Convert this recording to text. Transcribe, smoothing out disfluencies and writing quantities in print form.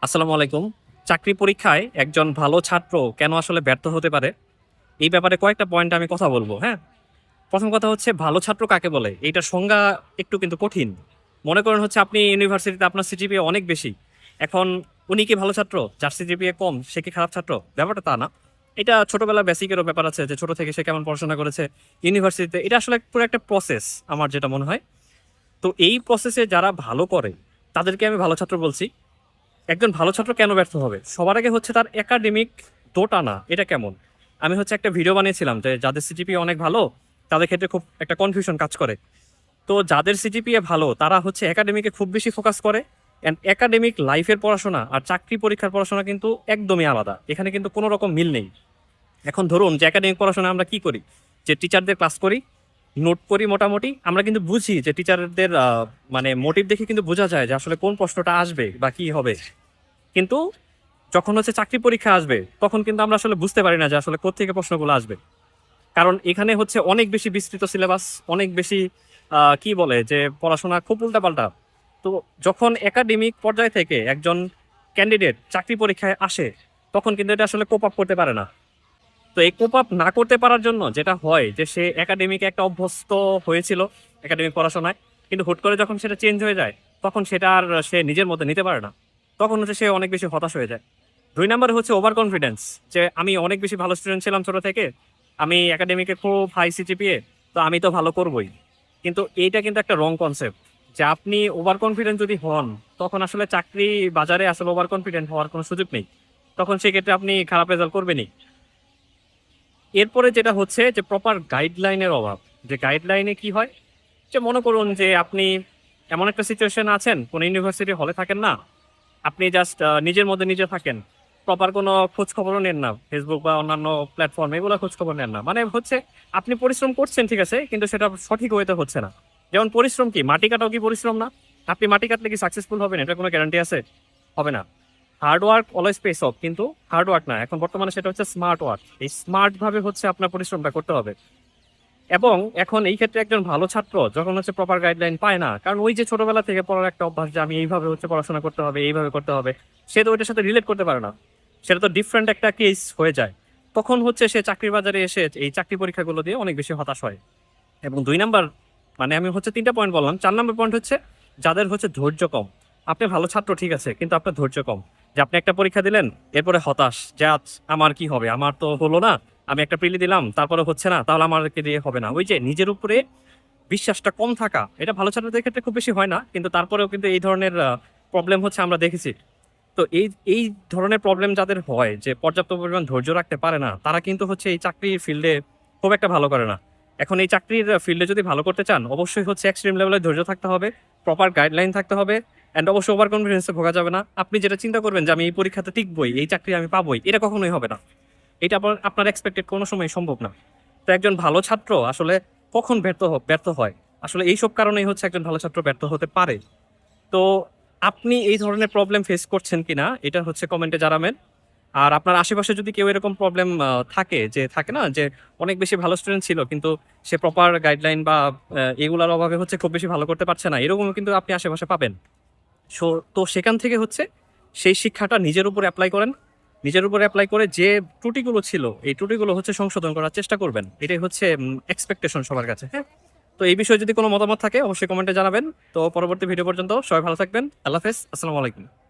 আসসালামু আলাইকুম। চাকরি পরীক্ষায় একজন ভালো ছাত্র কেন আসলে ব্যর্থ হতে পারে? এই ব্যাপারে কয়েকটা পয়েন্ট আমি কথা বলব, হ্যাঁ? ১ম কথা হচ্ছে ভালো ছাত্র কাকে বলে? এইটার সংজ্ঞা একটু কিন্তু কঠিন। মনে করেন হচ্ছে আপনি ইউনিভার্সিটিতে আপনার সিজিপিএ অনেক বেশি। এখন উনি কি ভালো ছাত্র? যার সিজিপিএ কম সে কি খারাপ ছাত্র? ব্যাপারটা তা না। এটা ছোটবেলার বেসিকেরও ব্যাপার আছে যে ছোট থেকে সে কেমন পড়াশোনা করেছে ইউনিভার্সিটিতে। এটা আসলে পুরো একটা প্রসেস আমার যেটা মনে হয়। তো এই প্রসেসে যারা ভালো করে তাদেরকে আমি ভালো ছাত্র বলছি। একজন ভালো ছাত্র কেন ব্যর্থ হবে? সবার আগে হচ্ছে তার একাডেমিক দোটানা, এটা কেমন? আমি হচ্ছে একটা ভিডিও বানিয়েছিলাম যে যাদের সিজিপিএ অনেক ভালো, তাদের ক্ষেত্রে খুব একটা কনফিউশন কাজ করে। তো যাদের সিজিপিএ ভালো তারা হচ্ছে একাডেমিকে খুব বেশি ফোকাস করে অ্যান্ড একাডেমিক লাইফের পড়াশোনা আর চাকরি পরীক্ষার পড়াশোনা কিন্তু একদমই আলাদা। এখানে কিন্তু কোনো রকম মিল নেই। এখন ধরুন যে একাডেমিক পড়াশোনা আমরা কি করি? যে টিচারদের ক্লাস করি, নোট করি মোটামুটি। আমরা কিন্তু বুঝি যে টিচারদের মানে মোটিভ দেখে কিন্তু বোঝা যায় যে আসলে কোন প্রশ্নটা আসবে বা কি হবে। কিন্তু যখন হচ্ছে চাকরি পরীক্ষা আসবে, তখন কিন্তু আমরা আসলে বুঝতে পারি না যে আসলে কোত্থেকে প্রশ্নগুলো আসবে। কারণ এখানে হচ্ছে অনেক বেশি বিস্তৃত সিলেবাস, অনেক বেশি কি বলে যে পড়াশোনা খুব উল্টাপাল্টা। তো যখন একাডেমিক পর্যায় থেকে একজন ক্যান্ডিডেট চাকরি পরীক্ষায় আসে, তখন কিন্তু এটা আসলে কোপ আপ করতে পারে না। তো এই কোপ আপ না করতে পারার জন্য যেটা হয় যে সে একাডেমিকে একটা অভ্যস্ত হয়েছিল একাডেমিক পড়াশোনায়, কিন্তু হুট করে যখন সেটা চেঞ্জ হয়ে যায়, তখন সেটা আর সে নিজের মধ্যে নিতে পারে না। তখন হচ্ছে সে অনেক বেশি হতাশ হয়ে যায়। ২ নাম্বারে হচ্ছে ওভার কনফিডেন্স, যে আমি অনেক বেশি ভালো স্টুডেন্ট ছিলাম ছোট থেকে। আমি একাডেমিকে খুব হাই সিজিপিএ, তো আমি তো ভালো করবই। কিন্তু এইটা কিন্তু একটা রং কনসেপ্ট, যে আপনি ওভার কনফিডেন্ট যদি হন, তখন আসলে চাকরি বাজারে আসলে ওভার কনফিডেন্ট হওয়ার কোনো সুযোগ নেই। তখন সেক্ষেত্রে আপনি খারাপ রেজাল্ট করবেনই। এরপরে যেটা হচ্ছে যে প্রপার গাইডলাইনের অভাব। যে গাইডলাইনে কি হয়? যে মনে করুন যে আপনি এমন একটা সিচুয়েশন আছেন, কোনো ইউনিভার্সিটি হলে থাকেন না। আপনি জাস্ট নিজের মধ্যে নিজে থাকেন। প্রপার কোনো খোঁজ খবরও নেন না। Facebook বা অন্যান্য প্ল্যাটফর্ম এগুলো খোঁজ খবর নেন না। মানে হচ্ছে আপনি পরিশ্রম করছেন ঠিক আছে, কিন্তু সেটা সঠিক ওয়েতে হচ্ছে না। যেমন পরিশ্রম কি? মাটি কাটাও কি পরিশ্রম না? আপনি মাটি কাটলে কি সাকসেসফুল হবেন? এটার কোনো গ্যারান্টি আছে? হবে না। Hard work always pace of, কিন্তু হার্ড ওয়ার্ক না। এখন বর্তমানে সেটা হচ্ছে স্মার্ট ওয়ার্ক। এই স্মার্ট ভাবে হচ্ছে আপনার পরিশ্রমটা করতে হবে। এবং এখন এই ক্ষেত্রে একজন ভালো ছাত্র যখন হচ্ছে প্রপার গাইডলাইন পায় না, কারণ ওই যে ছোটবেলা থেকে পড়ার একটা অভ্যাস যে আমি এইভাবে হচ্ছে পড়াশোনা করতে হবে, এইভাবে করতে হবে, সে তো ওইটার সাথে রিলেট করতে পারে না। সেটা তো ডিফারেন্ট একটা কেস হয়ে যায়। তখন হচ্ছে সে চাকরির বাজারে এসে এই চাকরি পরীক্ষাগুলো দিয়ে অনেক বেশি হতাশ হয়। এবং ২ নাম্বার, মানে আমি হচ্ছে ৩ টা পয়েন্ট বললাম। ৪ নাম্বার পয়েন্ট হচ্ছে যাদের হচ্ছে ধৈর্য কম। আপনি ভালো ছাত্র ঠিক আছে, কিন্তু আপনার ধৈর্য কম। যে আপনি একটা পরীক্ষা দিলেন, এরপরে হতাশ যে আমার কি হবে? আমার তো হলো না। আমি একটা প্রিলি দিলাম, তারপরে হচ্ছে না, তাহলে আমাকে দিয়ে হবে না। ওই যে নিজের উপরে বিশ্বাসটা কম থাকা, এটা ভালো ছাত্রদের ক্ষেত্রে খুব বেশি হয় না। কিন্তু তারপরেও কিন্তু এই ধরনের প্রবলেম হচ্ছে আমরা দেখেছি। তো এই ধরনের প্রবলেম যাদের হয় যে পর্যাপ্ত পরিমাণ ধৈর্য রাখতে পারে না, তারা কিন্তু হচ্ছে এই চাকরির ফিল্ডে খুব একটা ভালো করে না। এখন এই চাকরির ফিল্ডে যদি ভালো করতে চান, অবশ্যই হচ্ছে এক্সট্রিম লেভেলের ধৈর্য থাকতে হবে, প্রপার গাইডলাইন থাকতে হবে অ্যান্ড অবশ্যই ওভার কনফিডেন্সে ভোগা যাবে না। আপনি যেটা চিন্তা করবেন যে আমি এই পরীক্ষাতে টিকবই, এই চাকরি আমি পাবোই, এটা কখনোই হবে না। এটা আপনার এক্সপেক্টেড কোনো সময় সম্ভব না। তো একজন ভালো ছাত্র আসলে কখন ব্যর্থ হয়? আসলে এইসব কারণেই হচ্ছে একজন ভালো ছাত্র ব্যর্থ হতে পারে। তো আপনি এই ধরনের প্রবলেম ফেস করছেন কিনা এটা হচ্ছে কমেন্টে জানাবেন। আর আপনার আশেপাশে যদি কেউ এরকম প্রবলেম থাকে, যে থাকে না যে অনেক বেশি ভালো স্টুডেন্ট ছিল কিন্তু সে প্রপার গাইডলাইন বা এগুলার অভাবে হচ্ছে খুব বেশি ভালো করতে পারছে না। এরকমও কিন্তু আপনি আশেপাশে পাবেন। সো তো সেখান থেকে হচ্ছে সেই শিক্ষাটা নিজের উপর এপ্লাই করেন। নিজের উপর এপ্লাই করে যে ত্রুটিগুলো ছিল, এই ত্রুটিগুলো হচ্ছে সংশোধন করার চেষ্টা করবেন। এটাই হচ্ছে এক্সপেকটেশন সবার কাছে, হ্যাঁ? তো এই বিষয়ে যদি কোনো মতামত থাকে অবশ্যই কমেন্টে জানাবেন। তো পরবর্তী ভিডিও পর্যন্ত সবাই ভালো থাকবেন। আল্লাহ হাফেজ। আসসালামু আলাইকুম।